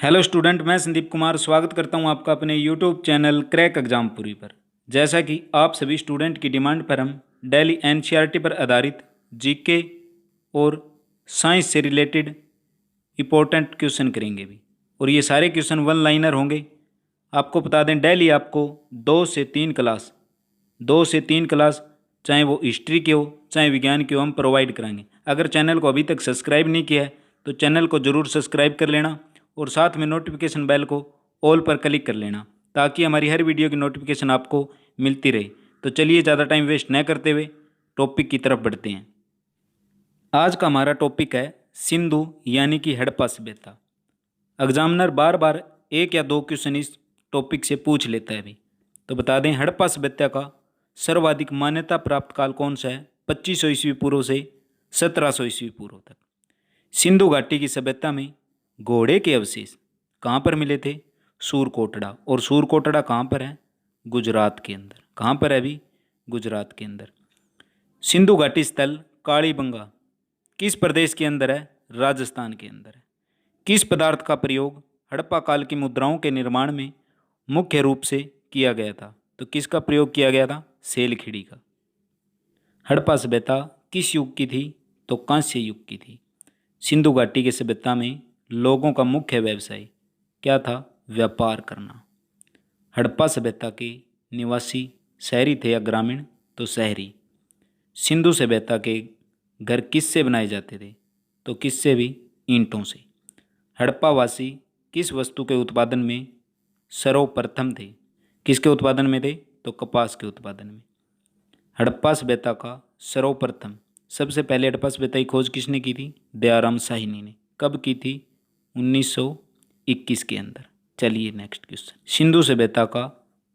Hello student, मैं संदीप कुमार स्वागत करता हूं आपका अपने यूट्यूब चैनल क्रैक एग्जामपुरी पर। जैसा कि आप सभी स्टूडेंट की डिमांड पर हम डेली एनसीईआरटी पर आधारित जीके और साइंस से रिलेटेड इंपॉर्टेंट क्वेश्चन करेंगे भी, और ये सारे क्वेश्चन वन लाइनर होंगे। आपको बता दें, डेली आपको 2 से 3 क्लास चाहे वो हिस्ट्री के हो चाहे विज्ञान के हो, हम प्रोवाइड कराएंगे। अगर चैनल को अभी तक सब्सक्राइब नहीं किया है तो चैनल को ज़रूर सब्सक्राइब कर लेना और साथ में नोटिफिकेशन बेल को ऑल पर क्लिक कर लेना, ताकि हमारी हर वीडियो की नोटिफिकेशन आपको मिलती रहे। तो चलिए ज़्यादा टाइम वेस्ट न करते हुए टॉपिक की तरफ बढ़ते हैं। आज का हमारा टॉपिक है सिंधु यानी कि हड़प्पा सभ्यता। एग्जामिनर बार बार एक या दो क्वेश्चन इस टॉपिक से पूछ लेता है भी। तो बता दें, हड़प्पा सभ्यता का सर्वाधिक मान्यता प्राप्त काल कौन सा है? 2500 ईस्वी पूर्व से 1700 ईस्वी पूर्व तक। सिंधु घाटी की सभ्यता में घोड़े के अवशेष कहाँ पर मिले थे? सूरकोटड़ा। और सूरकोटड़ा कहाँ पर है? गुजरात के अंदर। कहाँ पर है अभी? गुजरात के अंदर। सिंधु घाटी स्थल कालीबंगा किस प्रदेश के अंदर है? राजस्थान के अंदर है। किस पदार्थ का प्रयोग हड़प्पा काल की मुद्राओं के निर्माण में मुख्य रूप से किया गया था? तो किसका प्रयोग किया गया था? सेलखिड़ी का। हड़प्पा सभ्यता किस युग की थी? तो कांस्य युग की थी। सिंधु घाटी की सभ्यता में लोगों का मुख्य व्यवसाय क्या था? व्यापार करना। हड़प्पा सभ्यता के निवासी शहरी थे या ग्रामीण? तो शहरी। सिंधु सभ्यता के घर किससे बनाए जाते थे? तो किससे भी? ईंटों से। हड़प्पा वासी किस वस्तु के उत्पादन में सर्वप्रथम थे? किसके उत्पादन में थे? तो कपास के उत्पादन में। हड़प्पा सभ्यता का सर्वप्रथम सबसे पहले हड़प्पा सभ्यता की खोज किसने की थी? दयाराम साहनी ने। कब की थी? 1921 के अंदर। चलिए नेक्स्ट क्वेश्चन। सिंधु सभ्यता का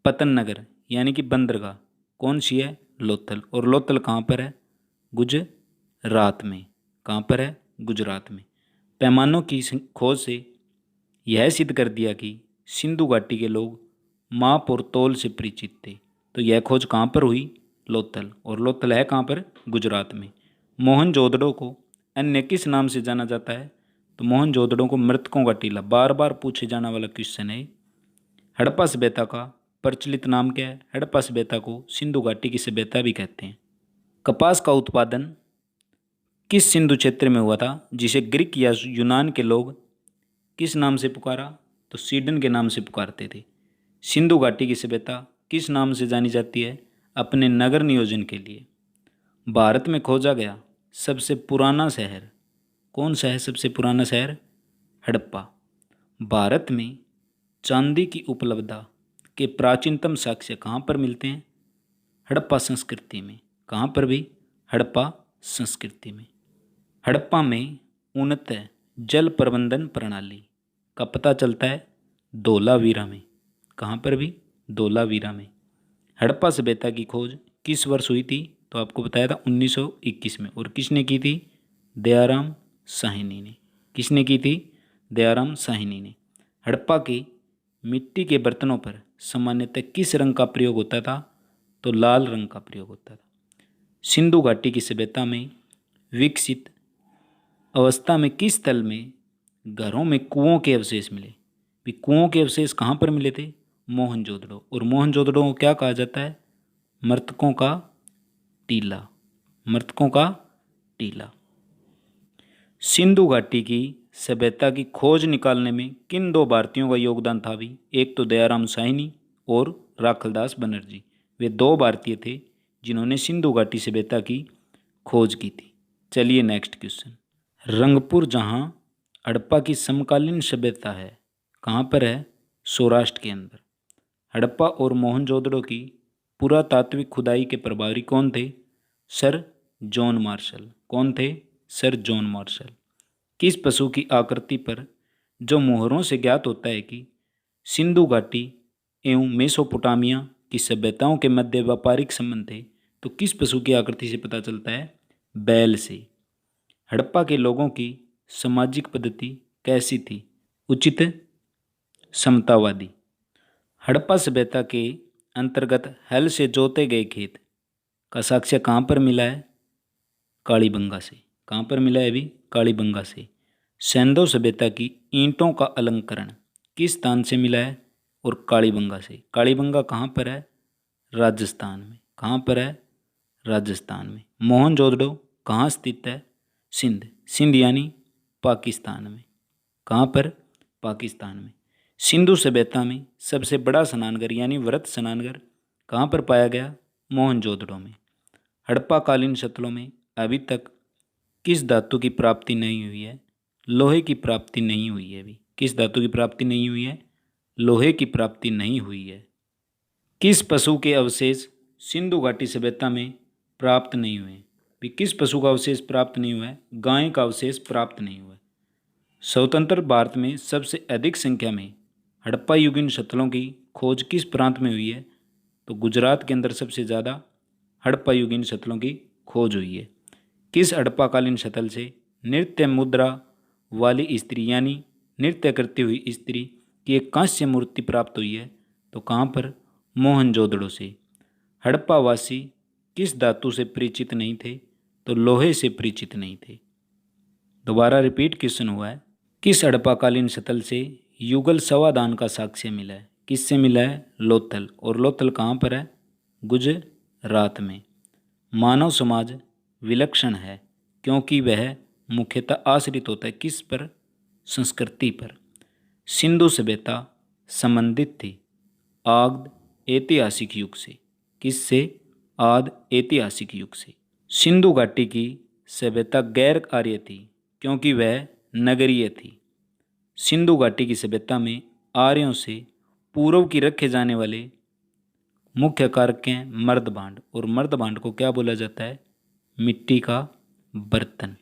पतन नगर यानी कि बंदरगाह कौन सी है? लोथल। और लोथल कहाँ पर है? गुजरात में। कहाँ पर है? गुजरात में। पैमानों की खोज से यह सिद्ध कर दिया कि सिंधु घाटी के लोग माप और तौल से परिचित थे। तो यह खोज कहाँ पर हुई? लोथल। और लोथल है कहाँ पर? गुजरात में। मोहनजोदड़ो को अन्य किस नाम से जाना जाता है? तो मोहनजोदड़ो को मृतकों का टीला। बार बार पूछे जाने वाला क्वेश्चन है। हड़प्पा सभ्यता का प्रचलित नाम क्या है? हड़प्पा सभ्यता को सिंधु घाटी की सभ्यता भी कहते हैं। कपास का उत्पादन किस सिंधु क्षेत्र में हुआ था, जिसे ग्रीक या यूनान के लोग किस नाम से पुकारा? तो सीडन के नाम से पुकारते थे। सिंधु घाटी की सभ्यता किस नाम से जानी जाती है? अपने नगर नियोजन के लिए। भारत में खोजा गया सबसे पुराना शहर कौन सा है? सबसे पुराना शहर हड़प्पा। भारत में चांदी की उपलब्धता के प्राचीनतम साक्ष्य कहाँ पर मिलते हैं? हड़प्पा संस्कृति में। कहाँ पर भी? हड़प्पा संस्कृति में। हड़प्पा में उन्नत जल प्रबंधन प्रणाली का पता चलता है धोलावीरा में। कहाँ पर भी? धोलावीरा में। हड़प्पा सभ्यता की खोज किस वर्ष हुई थी? तो आपको बताया था 1921 में। और किसने की थी? दयाराम साहनी ने। किसने की थी? दयाराम साहनी ने। हड़प्पा के मिट्टी के बर्तनों पर सामान्यतः किस रंग का प्रयोग होता था? तो लाल रंग का प्रयोग होता था। सिंधु घाटी की सभ्यता में विकसित अवस्था में किस स्थल में घरों में कुओं के अवशेष मिले? भी कुओं के अवशेष कहाँ पर मिले थे? मोहनजोदड़ो। और मोहनजोदड़ो को क्या कहा जाता है? मृतकों का टीला। मृतकों का टीला। सिंधु घाटी की सभ्यता की खोज निकालने में किन दो भारतीयों का योगदान था भी? एक तो दयाराम साहनी और राखलदास बनर्जी। वे दो भारतीय थे जिन्होंने सिंधु घाटी सभ्यता की खोज की थी। चलिए नेक्स्ट क्वेश्चन। रंगपुर जहाँ हड़प्पा की समकालीन सभ्यता है, कहाँ पर है? सौराष्ट्र के अंदर। हड़प्पा और मोहनजोदड़ो की पुरातात्विक खुदाई के प्रभारी कौन थे? Sir John Marshall. कौन थे? Sir John Marshall. किस पशु की आकृति पर जो मोहरों से ज्ञात होता है कि सिंधु घाटी एवं मेसोपोटामिया की सभ्यताओं के मध्य व्यापारिक संबंध थे? तो किस पशु की आकृति से पता चलता है? बैल से। हड़प्पा के लोगों की सामाजिक पद्धति कैसी थी? उचित समतावादी। हड़प्पा सभ्यता के अंतर्गत हल से जोते गए खेत का साक्ष्य कहाँ पर मिला है? कालीबंगा से। कहाँ पर मिला है अभी? कालीबंगा से। सिंधु सभ्यता की ईंटों का अलंकरण किस स्थान से मिला है? और कालीबंगा से। कालीबंगा कहाँ पर है? राजस्थान में। कहाँ पर है? राजस्थान में। मोहनजोदड़ो कहाँ स्थित है? सिंध। सिंध यानी पाकिस्तान में। कहाँ पर? पाकिस्तान में। सिंधु सभ्यता में सबसे बड़ा स्नानघर यानी वृत स्नानघर कहाँ पर पाया गया? मोहनजोदड़ो में। हड़प्पाकालीन शतलों में अभी तक किस धातु की प्राप्ति नहीं हुई है? लोहे की प्राप्ति नहीं हुई है। अभी किस धातु की प्राप्ति नहीं हुई है? लोहे की प्राप्ति नहीं हुई है। किस पशु के अवशेष सिंधु घाटी सभ्यता में प्राप्त नहीं हुए? भी किस पशु का अवशेष प्राप्त नहीं हुआ है? गाय का अवशेष प्राप्त नहीं हुआ है। स्वतंत्र भारत में सबसे अधिक संख्या में हड़प्पा युगीन शतलों की खोज किस प्रांत में हुई है? तो गुजरात के अंदर सबसे ज़्यादा हड़प्पा युगीन शतलों की खोज हुई है। किस हड़प्पाकालीन शतल से नृत्य मुद्रा वाली स्त्री यानी नृत्य करती हुई स्त्री की एक कांस्य मूर्ति प्राप्त हुई है? तो कहाँ पर? मोहनजोदड़ो से। हड़प्पावासी किस धातु से परिचित नहीं थे? तो लोहे से परिचित नहीं थे। दोबारा रिपीट क्वेश्चन हुआ है, किस हड़प्पाकालीन शतल से युगल सवादान का साक्ष्य मिला है? किससे मिला है? लोथल। और लोथल कहाँ पर है? गुजरात में। मानव समाज विलक्षण है क्योंकि वह मुख्यतः आश्रित होता है किस पर? संस्कृति पर। सिंधु सभ्यता संबंधित थी आद ऐतिहासिक युग से। किससे? आद ऐतिहासिक युग से। सिंधु घाटी की सभ्यता गैर आर्य थी क्योंकि वह नगरीय थी। सिंधु घाटी की सभ्यता में आर्यों से पूर्व की रखे जाने वाले मुख्य कारक हैं मर्दभांड। और मर्दभांड को क्या बोला जाता है? मिट्टी का बर्तन।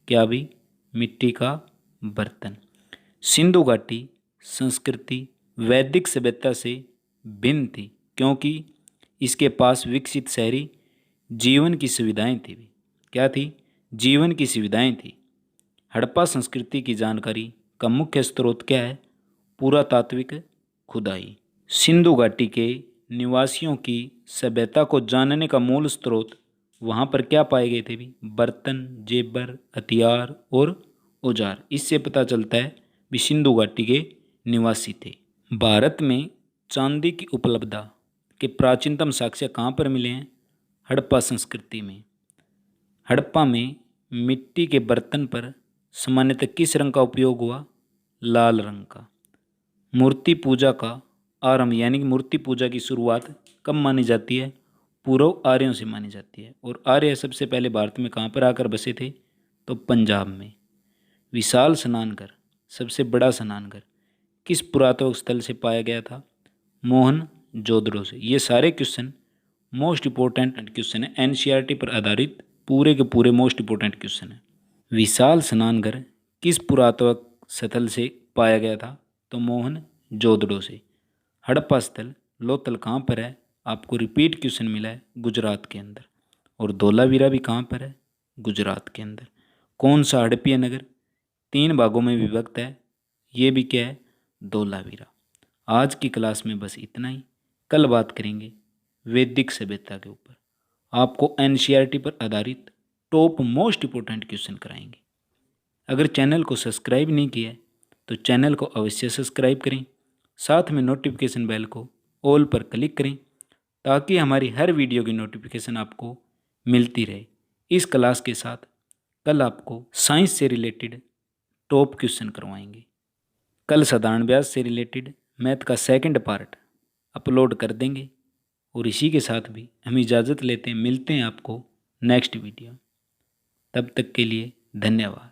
क्या भी? मिट्टी का बर्तन। सिंधु घाटी संस्कृति वैदिक सभ्यता से भिन्न थी क्योंकि इसके पास विकसित शहरी जीवन की सुविधाएं थी। क्या थी? जीवन की सुविधाएं थी। हड़प्पा संस्कृति की जानकारी का मुख्य स्रोत क्या है? पुरातात्विक खुदाई। सिंधु घाटी के निवासियों की सभ्यता को जानने का मूल स्रोत वहाँ पर क्या पाए गए थे? भी बर्तन, जेबर, हथियार और औजार। इससे पता चलता है भी सिंधु घाटी के निवासी थे। भारत में चांदी की उपलब्धता के प्राचीनतम साक्ष्य कहाँ पर मिले हैं? हड़प्पा संस्कृति में। हड़प्पा में मिट्टी के बर्तन पर सामान्यतः किस रंग का उपयोग हुआ? लाल रंग का। मूर्ति पूजा का आरंभ यानी कि मूर्ति पूजा की शुरुआत कब मानी जाती है? पूर्व आर्यों से मानी जाती है। और आर्य सबसे पहले भारत में कहाँ पर आकर बसे थे? तो पंजाब में। विशाल स्नानघर सबसे बड़ा स्नानघर किस पुरातत्व स्थल से पाया गया था? मोहनजोदड़ो से। ये सारे क्वेश्चन मोस्ट इंपॉर्टेंट क्वेश्चन है, एनसीईआरटी पर आधारित पूरे के पूरे मोस्ट इंपॉर्टेंट क्वेश्चन है। विशाल स्नानघर किस पुरातत्व स्थल से पाया गया था? तो मोहनजोदड़ो से। हड़प्पा स्थल लोथल कहाँ पर है? आपको रिपीट क्वेश्चन मिला है, गुजरात के अंदर। और धोलावीरा भी कहाँ पर है? गुजरात के अंदर। कौन सा हड़प्पीय नगर 3 भागों में विभक्त है? ये भी क्या है? धोलावीरा। आज की क्लास में बस इतना ही। कल बात करेंगे वैदिक सभ्यता के ऊपर। आपको एनसीईआरटी पर आधारित टॉप मोस्ट इंपोर्टेंट क्वेश्चन कराएंगे। अगर चैनल को सब्सक्राइब नहीं किया है तो चैनल को अवश्य सब्सक्राइब करें, साथ में नोटिफिकेशन बेल को ऑल पर क्लिक करें ताकि हमारी हर वीडियो की नोटिफिकेशन आपको मिलती रहे। इस क्लास के साथ कल आपको साइंस से रिलेटेड टॉप क्वेश्चन करवाएंगे। कल साधारण व्यास से रिलेटेड मैथ का सेकंड पार्ट अपलोड कर देंगे। और इसी के साथ भी हम इजाज़त लेते हैं, मिलते हैं आपको नेक्स्ट वीडियो। तब तक के लिए धन्यवाद।